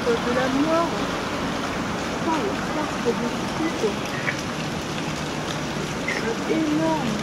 de la mort. Putain, le cercle de fou. C'est énorme.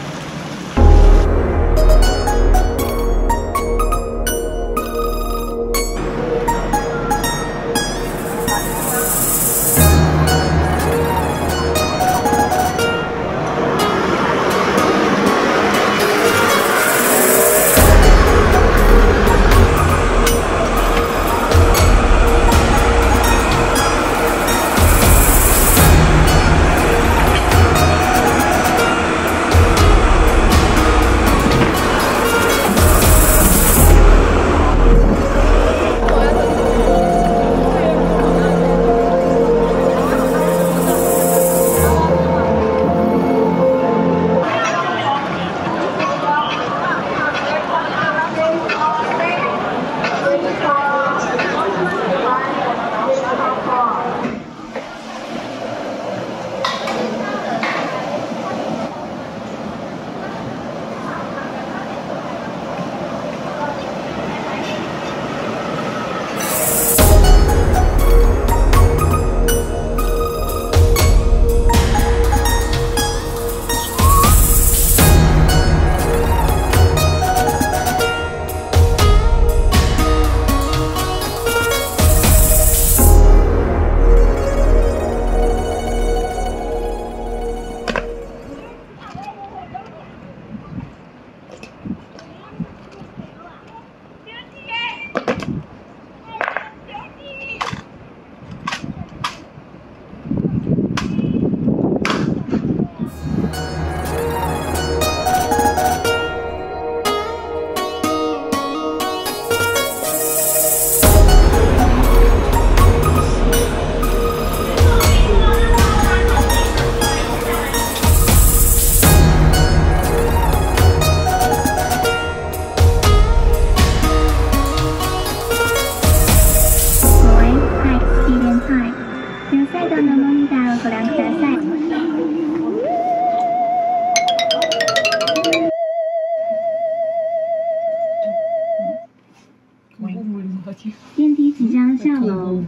电梯即将下楼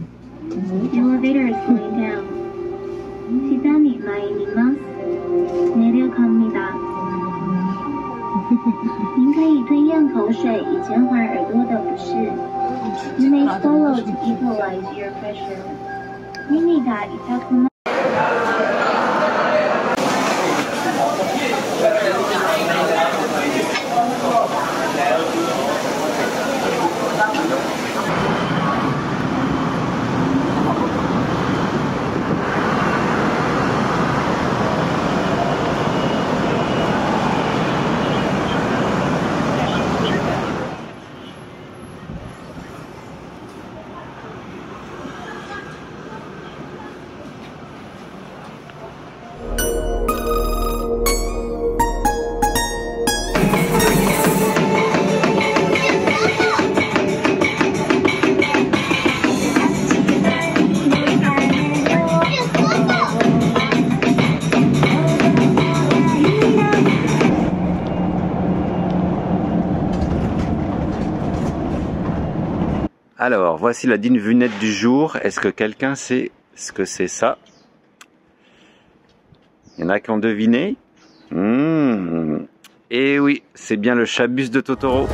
Elevator is going down. 시간이 많이 내려갑니다. 您可以吞咽口水以减缓耳朵的不适。You may swallow to equalize your pressure. 미미가 이타쿠마. Alors, voici la devinette du jour. Est-ce que quelqu'un sait ce que c'est ça? Il y en a qui ont deviné? Et oui, c'est bien le chabus de Totoro.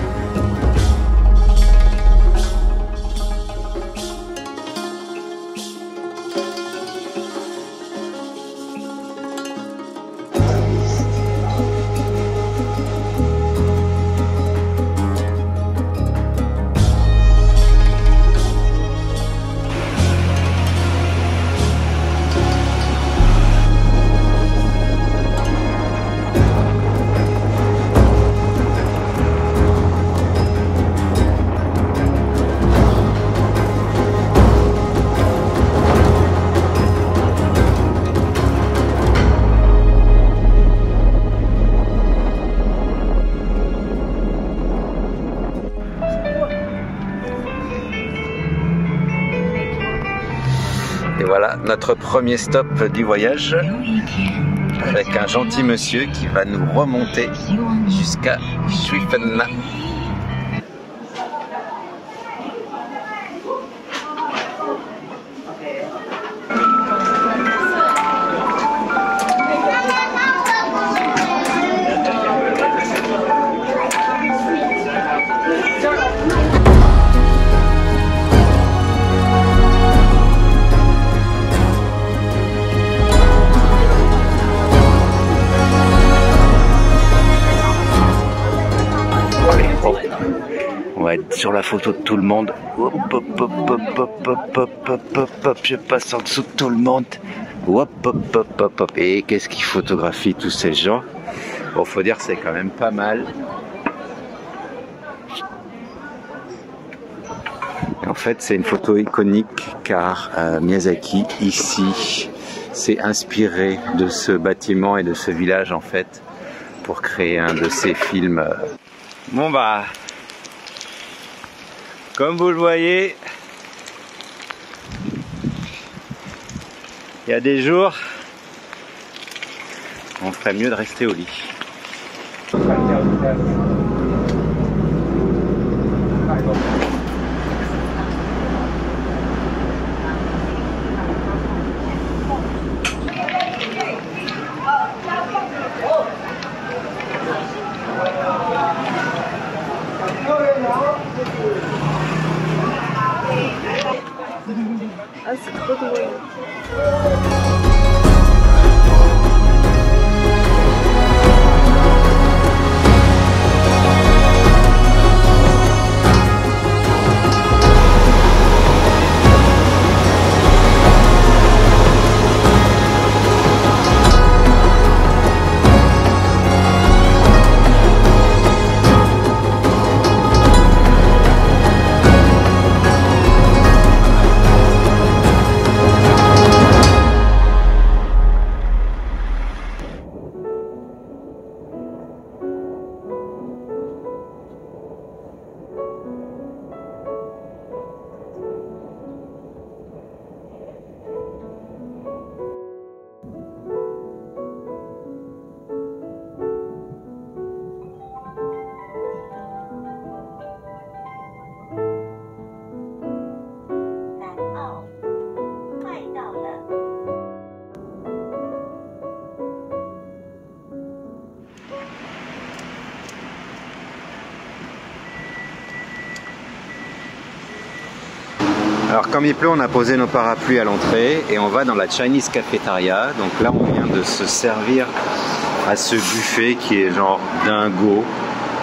Et voilà notre premier stop du voyage avec un gentil monsieur qui va nous remonter jusqu'à Schwiffen. sur la photo de tout le monde. Hop, hop, hop, hop, hop, hop, hop, hop, hop, hop, je passe en dessous de tout le monde. Hop, hop, hop, hop, hop. Et qu'est-ce qu'ils photographient tous ces gens? Bon, faut dire que c'est quand même pas mal. Et en fait, c'est une photo iconique car Miyazaki, ici, s'est inspiré de ce bâtiment et de ce village, en fait, pour créer un de ses films. Bon bah, comme vous le voyez, il y a des jours, on ferait mieux de rester au lit. Ah, c'est trop drôle. Alors comme il pleut, on a posé nos parapluies à l'entrée et on va dans la Chinese Cafeteria. Donc là, on vient de se servir à ce buffet qui est genre dingo.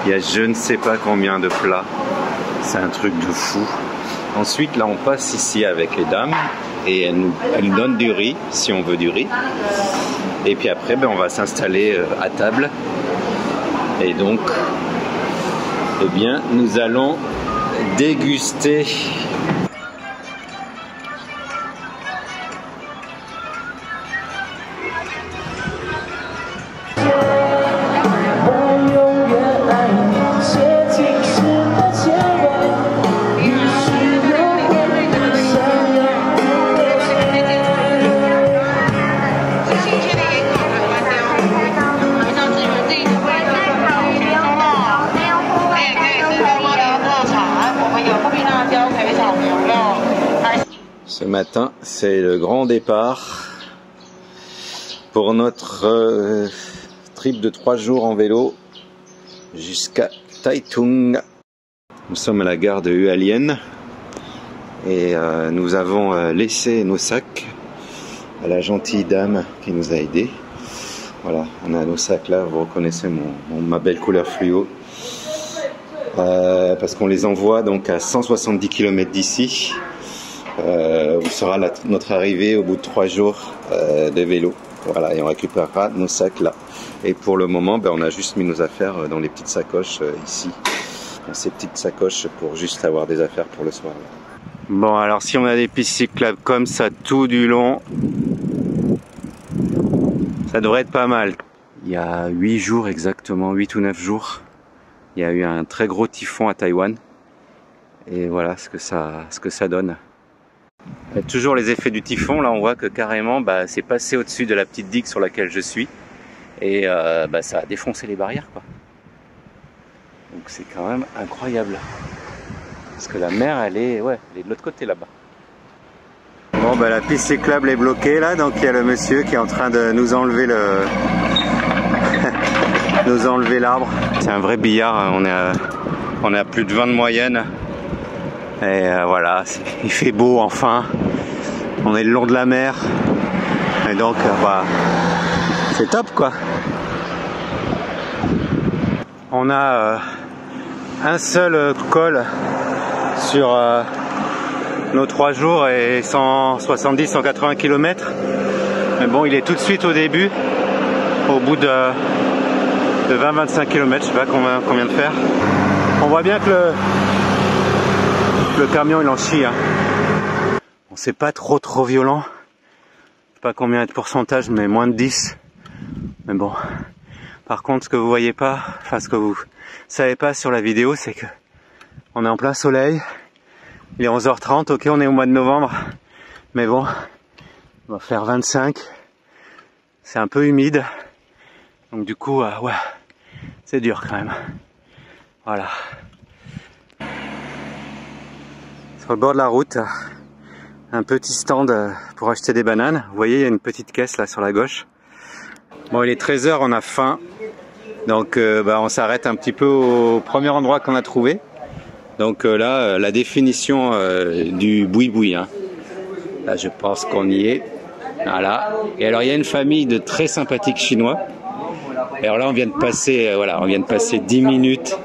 Il y a je ne sais pas combien de plats. C'est un truc de fou. Ensuite, là, on passe ici avec les dames et elles nous donnent du riz, si on veut du riz. Et puis après, ben, on va s'installer à table. Et donc, eh bien, nous allons déguster ce matin, c'est le grand départ pour notre trip de 3 jours en vélo jusqu'à Taitung. Nous sommes à la gare de Hualien et nous avons laissé nos sacs à la gentille dame qui nous a aidés. Voilà, on a nos sacs là, vous reconnaissez ma belle couleur fluo. Parce qu'on les envoie donc à 170 km d'ici. Où sera notre arrivée au bout de 3 jours de vélo. Voilà, et on récupérera nos sacs là. Et pour le moment, ben, on a juste mis nos affaires dans les petites sacoches ici. Dans ces petites sacoches pour juste avoir des affaires pour le soir. Bon, alors si on a des pistes cyclables comme ça tout du long, ça devrait être pas mal. Il y a 8 jours exactement, 8 ou 9 jours, il y a eu un très gros typhon à Taïwan. Et voilà ce que ça donne. Toujours les effets du typhon, là on voit que carrément c'est passé au-dessus de la petite digue sur laquelle je suis et ça a défoncé les barrières quoi. Donc c'est quand même incroyable parce que la mer elle est de l'autre côté là-bas. Bon la piste cyclable est bloquée là, donc il y a le monsieur qui est en train de nous enlever l'arbre. C'est un vrai billard, on est à plus de 20 de moyenne. Et voilà, il fait beau enfin, on est le long de la mer, et donc c'est top quoi. On a un seul col sur nos 3 jours et 170-180 km. Mais bon, il est tout de suite au début, au bout de 20-25 km, je sais pas combien de faire. On voit bien que le camion il en chie. Hein. Bon, c'est pas trop violent. Je sais pas combien de pourcentage, mais moins de 10. Mais bon. Par contre, ce que vous voyez pas, enfin ce que vous savez pas sur la vidéo, c'est que on est en plein soleil. Il est 11h30, ok, on est au mois de novembre. Mais bon, on va faire 25. C'est un peu humide. Donc du coup, ouais, c'est dur quand même. Voilà. Sur le bord de la route, un petit stand pour acheter des bananes. Vous voyez, il y a une petite caisse là sur la gauche. Bon, il est 13h, on a faim. Donc on s'arrête un petit peu au premier endroit qu'on a trouvé. Donc là, la définition du boui-boui. Hein. Là, je pense qu'on y est. Voilà. Et alors, il y a une famille de très sympathiques Chinois. Et alors là, on vient de passer, voilà, on vient de passer 10 minutes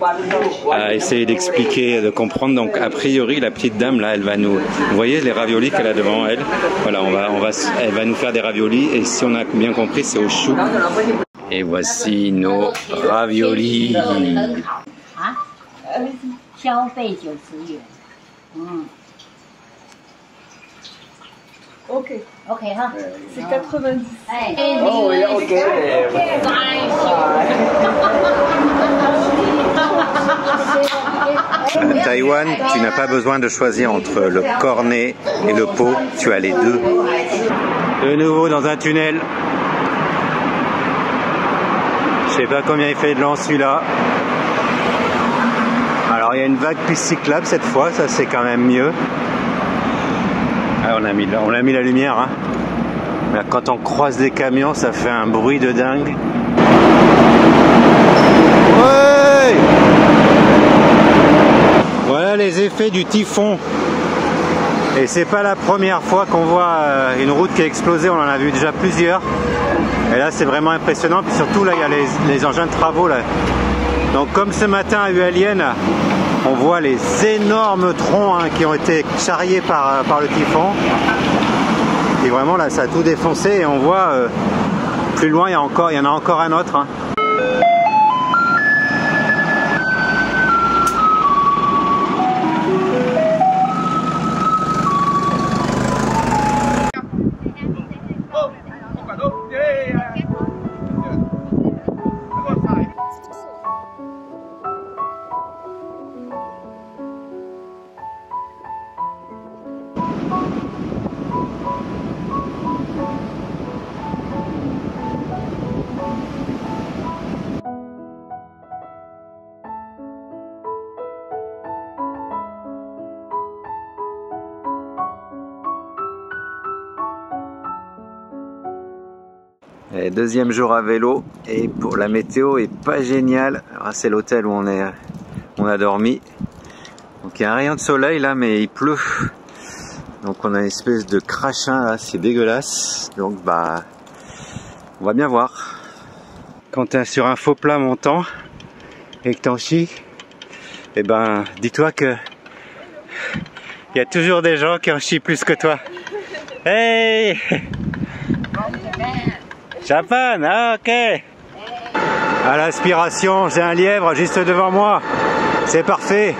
à essayer d'expliquer, de comprendre. Donc, a priori, la petite dame là, elle va nous, vous voyez les raviolis qu'elle a devant elle. Voilà, elle va nous faire des raviolis. Et si on a bien compris, c'est au chou. Et voici nos raviolis. Ok. Ok, hein. C'est 90. Oh, oui, ok. À Taïwan, tu n'as pas besoin de choisir entre le cornet et le pot, tu as les deux. De nouveau dans un tunnel. Je sais pas combien il fait de long celui-là. Alors il y a une vague piste cyclable cette fois, ça c'est quand même mieux. Ah, on a mis la lumière. Hein. Mais quand on croise des camions, ça fait un bruit de dingue. Ouais! Voilà les effets du typhon. Et c'est pas la première fois qu'on voit une route qui a explosé, on en a vu déjà plusieurs. Et là c'est vraiment impressionnant, puis surtout là il y a les engins de travaux là. Donc comme ce matin à Hualien, on voit les énormes troncs hein, qui ont été charriés par le typhon. Et vraiment là ça a tout défoncé et on voit plus loin il y en a encore un autre. Hein. Et deuxième jour à vélo et pour la météo est pas géniale. C'est l'hôtel où on a dormi. Donc il y a un rayon de soleil là mais il pleut. Donc on a une espèce de crachin là, c'est dégueulasse. Donc on va bien voir. Quand tu es sur un faux plat montant et que t'en chies, et dis-toi que il y a toujours des gens qui en chient plus que toi. Hey! Japan, ah ok. À l'aspiration, j'ai un lièvre juste devant moi. C'est parfait.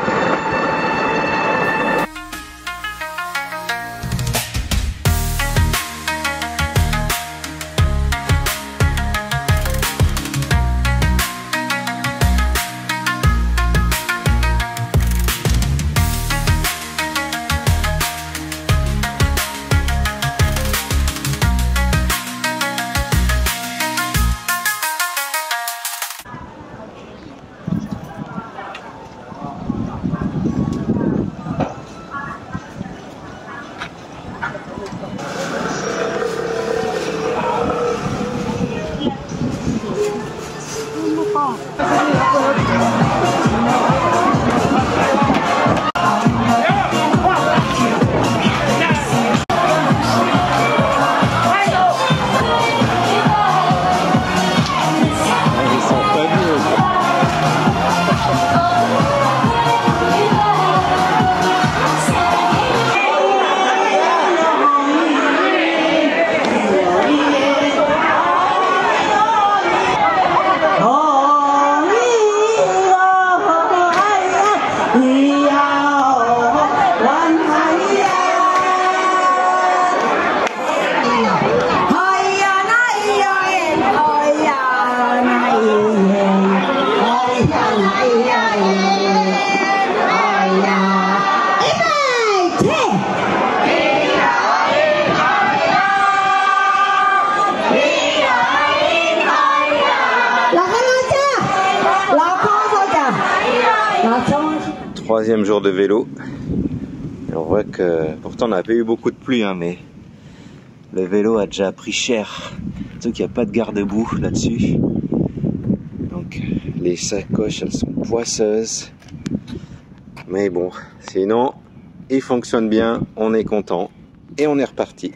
Troisième jour de vélo. Et on voit que pourtant on n'avait pas eu beaucoup de pluie, hein, mais le vélo a déjà pris cher. Surtout qu'il n'y a pas de garde-boue là-dessus. Donc les sacoches elles sont poisseuses. Mais bon, sinon il fonctionne bien, on est content et on est reparti.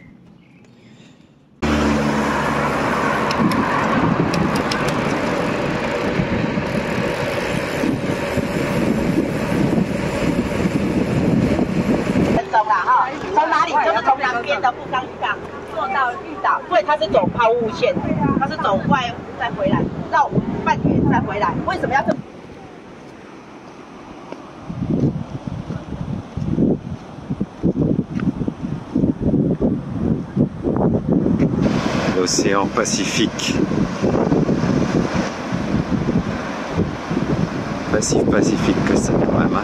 L'océan Pacifique. Pacifique que ça, vraiment.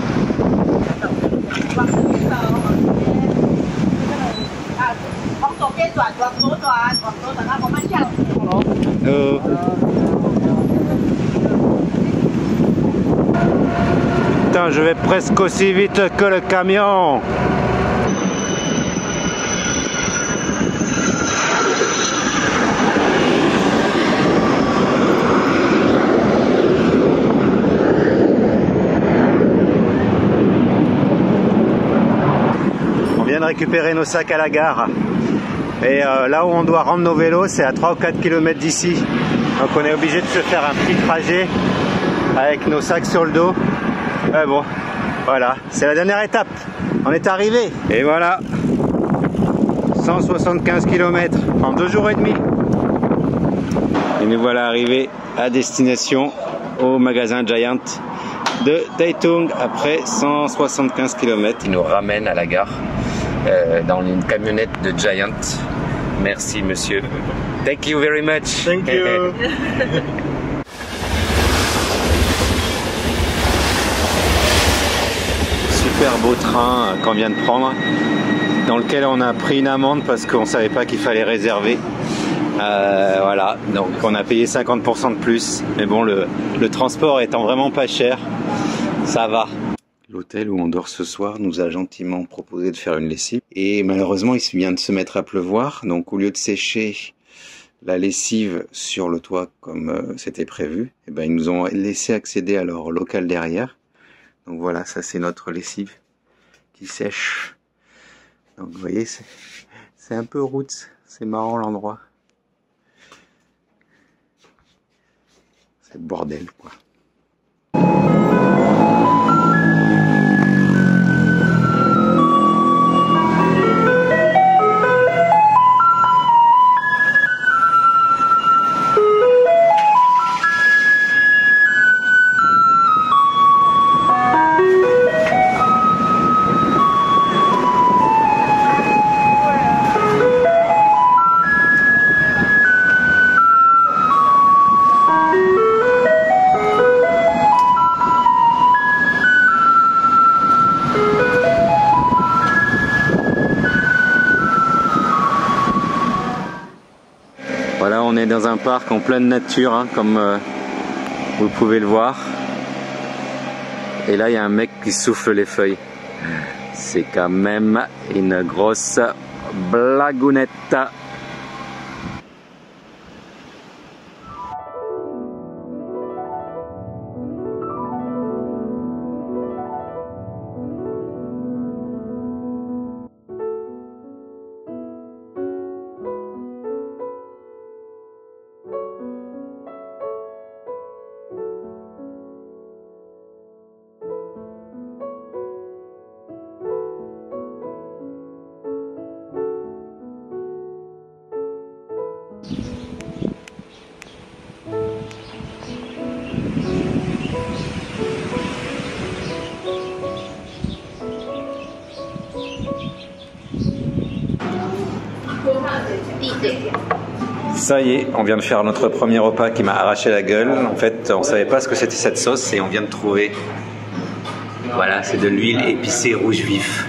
Putain, je vais presque aussi vite que le camion. On vient de récupérer nos sacs à la gare. Et là où on doit rendre nos vélos, c'est à 3 ou 4 km d'ici. Donc on est obligé de se faire un petit trajet avec nos sacs sur le dos. Mais bon, voilà, c'est la dernière étape. On est arrivé. Et voilà, 175 km en 2 jours et demi. Et nous voilà arrivés à destination au magasin Giant de Taitung après 175 km. Il nous ramène à la gare dans une camionnette de Giant. Merci monsieur. Thank you very much. Thank you. Super beau train qu'on vient de prendre, dans lequel on a pris une amende parce qu'on savait pas qu'il fallait réserver. Voilà, donc on a payé 50% de plus. Mais bon, le transport étant vraiment pas cher, ça va. L'hôtel où on dort ce soir nous a gentiment proposé de faire une lessive. Et malheureusement, il vient de se mettre à pleuvoir. Donc au lieu de sécher la lessive sur le toit comme c'était prévu, eh ben, ils nous ont laissé accéder à leur local derrière. Donc voilà, ça c'est notre lessive qui sèche. Donc vous voyez, c'est un peu roots. C'est marrant l'endroit. C'est le bordel quoi. Voilà, on est dans un parc en pleine nature, hein, comme vous pouvez le voir. Et là, il y a un mec qui souffle les feuilles. C'est quand même une grosse blagounette. Ça y est, on vient de faire notre premier repas qui m'a arraché la gueule. En fait, on savait pas ce que c'était cette sauce et on vient de trouver. Voilà, c'est de l'huile épicée rouge vif.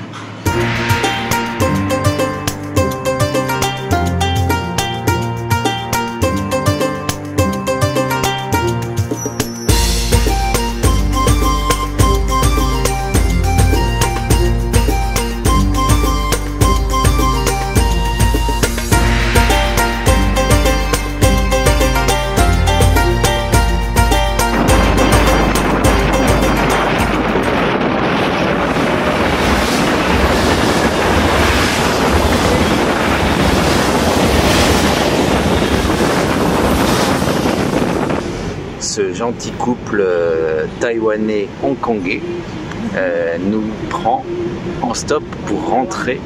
ce gentil couple taïwanais-hongkongais nous prend en stop pour rentrer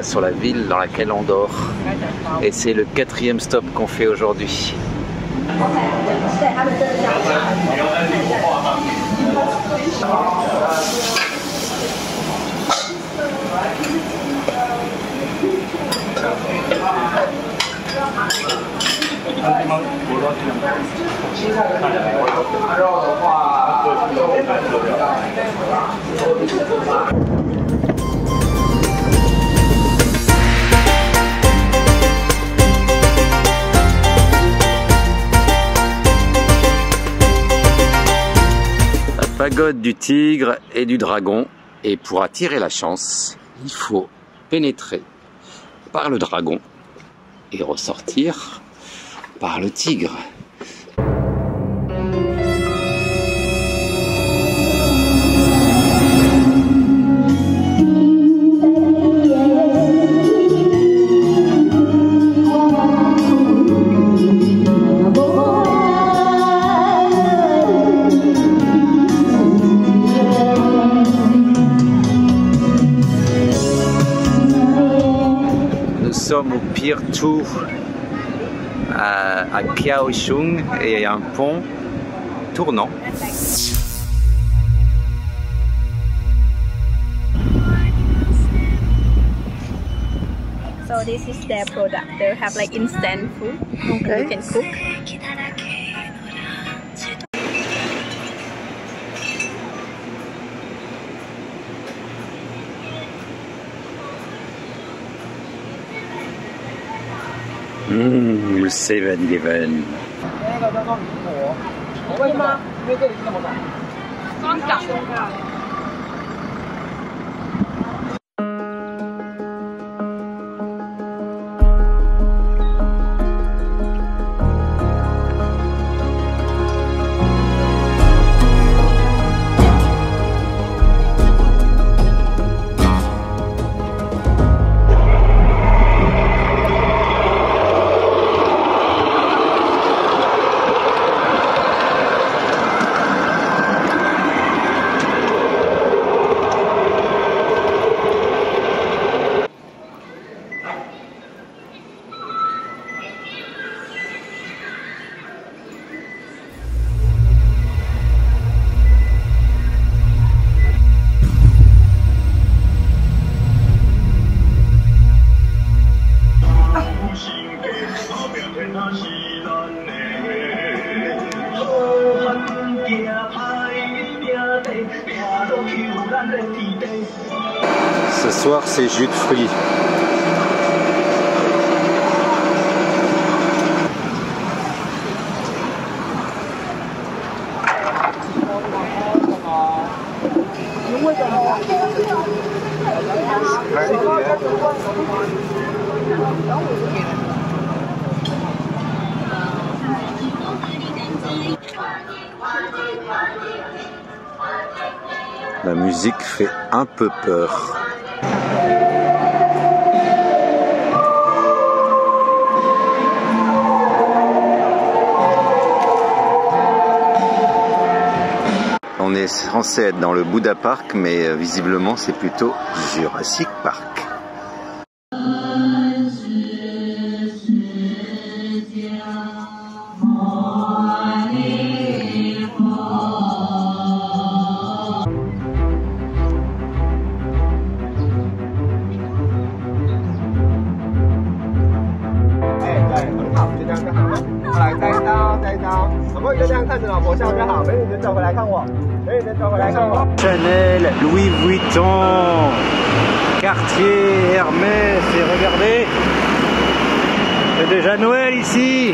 sur la ville dans laquelle on dort. Et c'est le 4e stop qu'on fait aujourd'hui. La pagode du tigre et du dragon, et pour attirer la chance, il faut pénétrer par le dragon et ressortir par le tigre. Nous sommes au Pier 2 à Kaohsiung et il y a un pont tournant. So this is their product. They have like instant food. Okay. You can cook. Le 7-Eleven. Ce soir, c'est jus de fruits. La musique fait un peu peur. On est censé être dans le Buddha Park, mais visiblement c'est plutôt Jurassic Park. Chanel, Louis Vuitton, Cartier, Hermès, et regardez, c'est déjà Noël ici.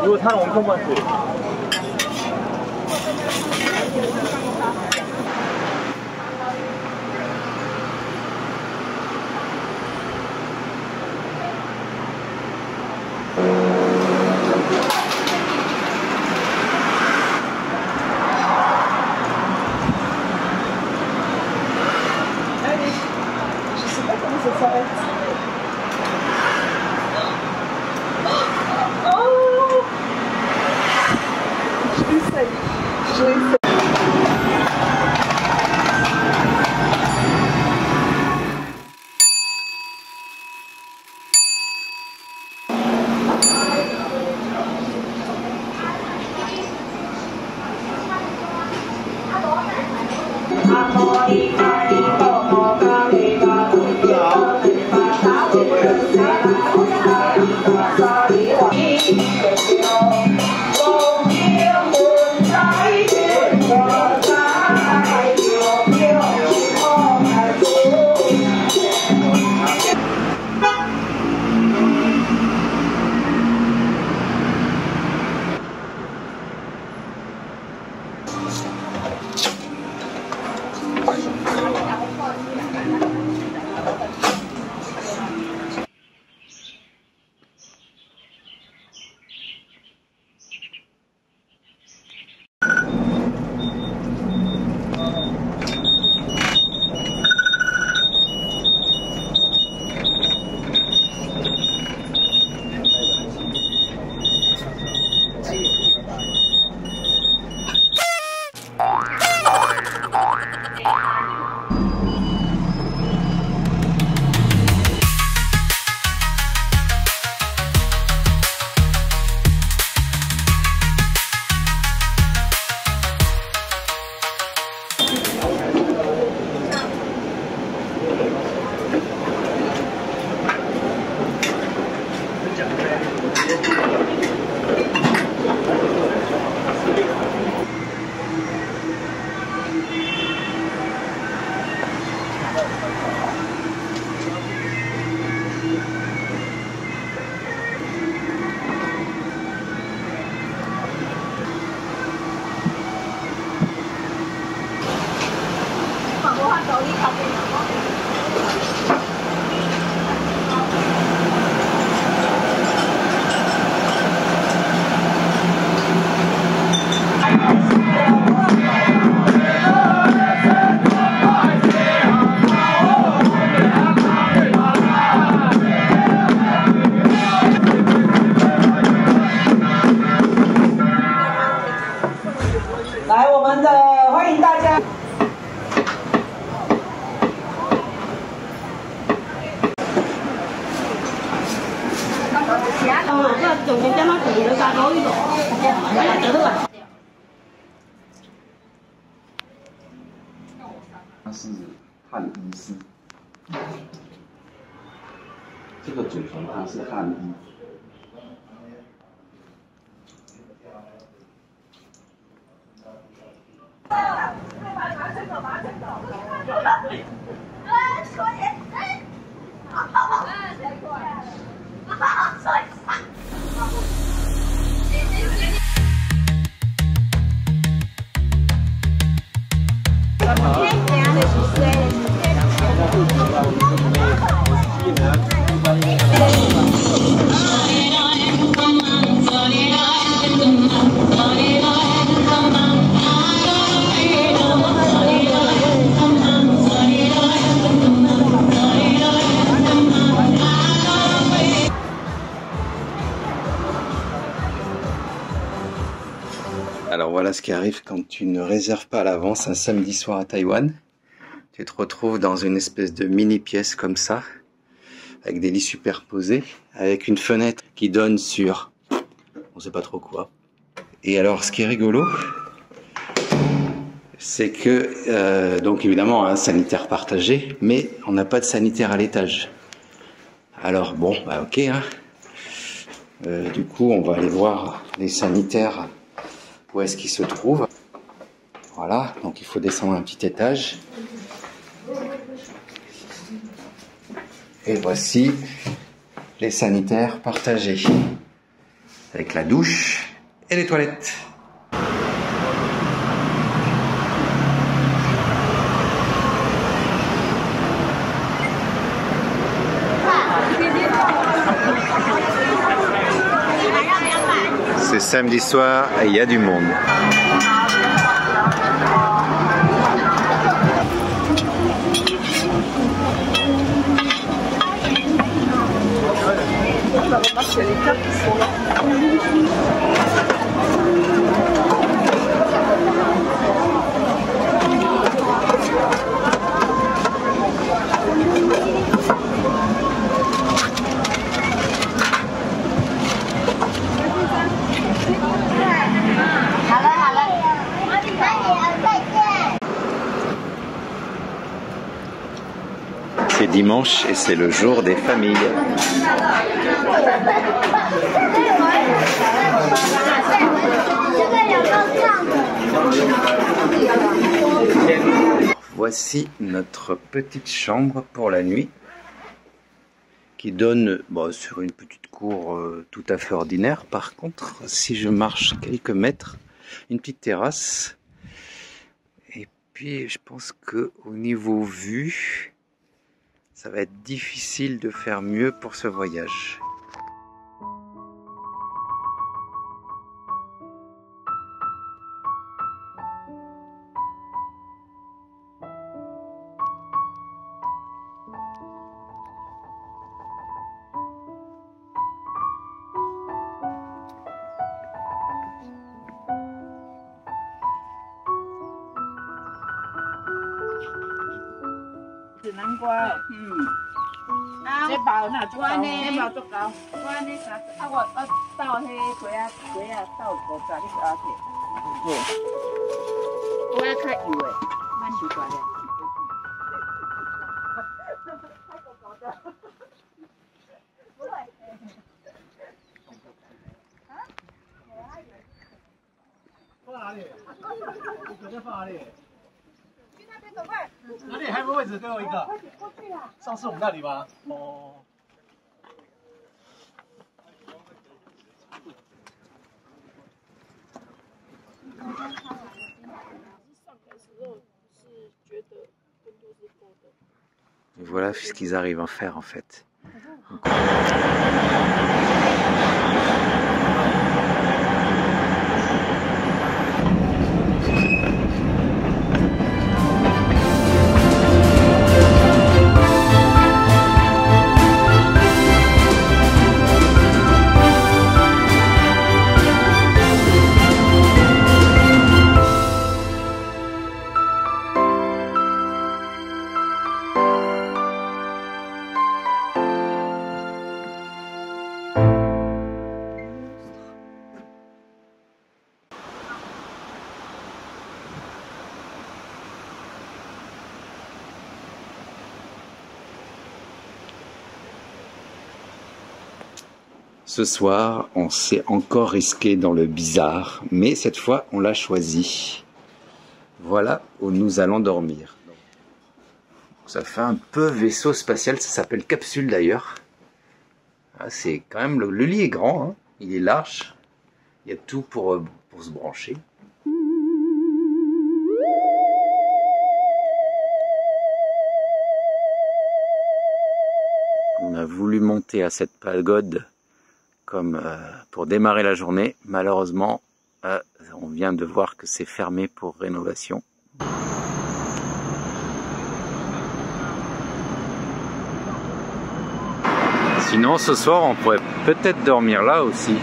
이거 살 엄청 많지? Je sais pas comment ça s'arrête. Oh, je l'essaye.来，我们的欢迎大家。它是汉医师，这个嘴唇它是汉医。Alors voilà ce qui arrive quand tu ne réserves pas à l'avance un samedi soir à Taïwan. Tu te retrouves dans une espèce de mini pièce comme ça, avec des lits superposés, avec une fenêtre qui donne sur on sait pas trop quoi. Et alors ce qui est rigolo, c'est que, donc évidemment, un sanitaire partagé, mais on n'a pas de sanitaire à l'étage. Alors bon, bah ok, hein. Du coup, on va aller voir les sanitaires, où est-ce qu'ils se trouvent. Voilà, donc il faut descendre un petit étage. Et voici les sanitaires partagés, avec la douche et les toilettes. C'est samedi soir et il y a du monde. C'est dimanche et c'est le jour des familles. Voici notre petite chambre pour la nuit qui donne sur une petite cour tout à fait ordinaire. Par contre, si je marche quelques mètres, une petite terrasse. Et puis je pense que au niveau vue, ça va être difficile de faire mieux pour ce voyage.哪里还有位置给我一个？上次我们那里吗？哦。Voilà ce qu'ils arrivent à faire en fait. Ce soir, on s'est encore risqué dans le bizarre, mais cette fois, on l'a choisi. Voilà où nous allons dormir. Ça fait un peu vaisseau spatial, ça s'appelle capsule d'ailleurs. Ah, c'est quand même, le lit est grand, hein, il est large, il y a tout pour se brancher. On a voulu monter à cette pagode comme pour démarrer la journée. Malheureusement, on vient de voir que c'est fermé pour rénovation. Sinon, ce soir, on pourrait peut-être dormir là aussi.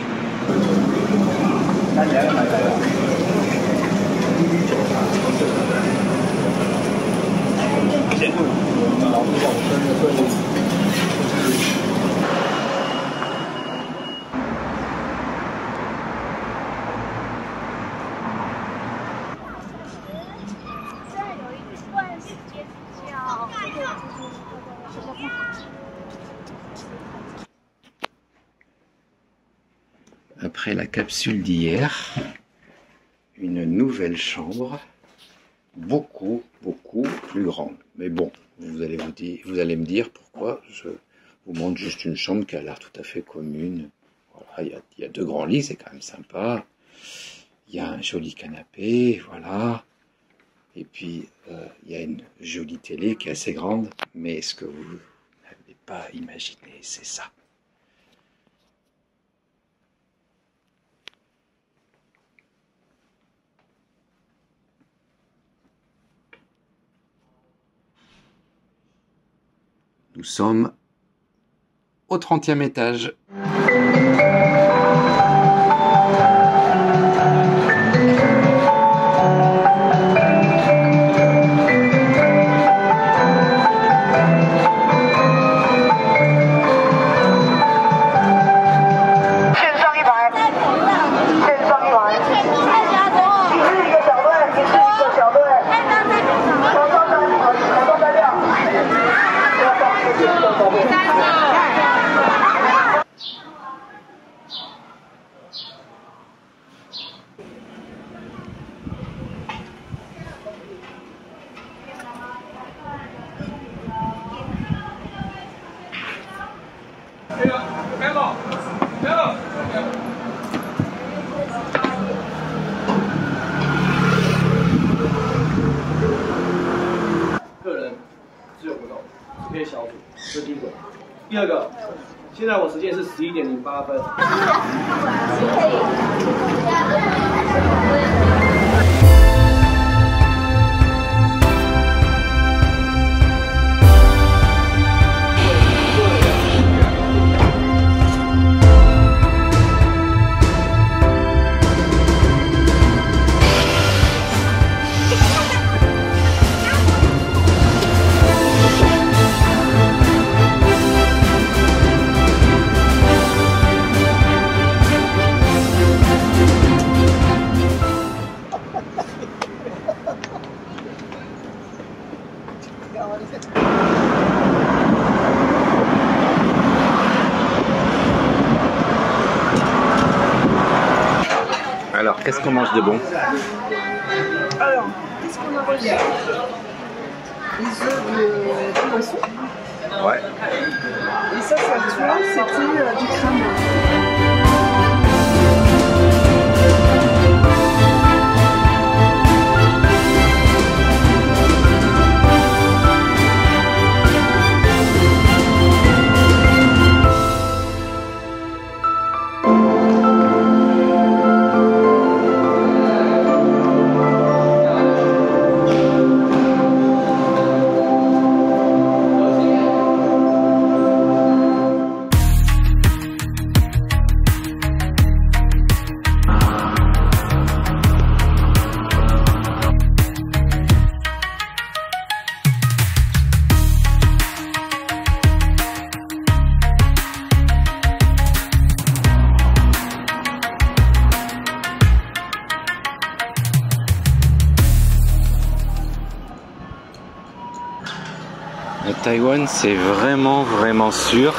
Après la capsule d'hier, une nouvelle chambre, beaucoup plus grande. Mais bon, vous allez me dire pourquoi je vous montre juste une chambre qui a l'air tout à fait commune. Voilà, il y a 2 grands lits, c'est quand même sympa. Il y a un joli canapé, voilà. Et puis, il y a une jolie télé qui est assez grande. Mais ce que vous n'avez pas imaginé, c'est ça. Nous sommes au 30e étage.第二个，现在我时间是11:08分。Alors, qu'est-ce qu'on mange de bon? Alors, qu'est-ce qu'on a reçu? Les œufs de poisson. Ouais. Et ça, tu vois, c'était du crâne. À Taïwan, c'est vraiment sûr,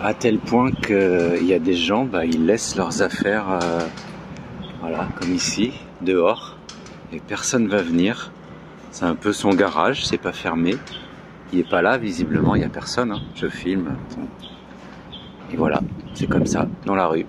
à tel point qu'il y a des gens, ils laissent leurs affaires, voilà, comme ici, dehors, et personne va venir. C'est un peu son garage, c'est pas fermé. Il est pas là, visiblement, il y a personne, hein. Je filme. Et voilà, c'est comme ça, dans la rue.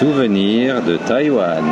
Souvenirs de Taïwan.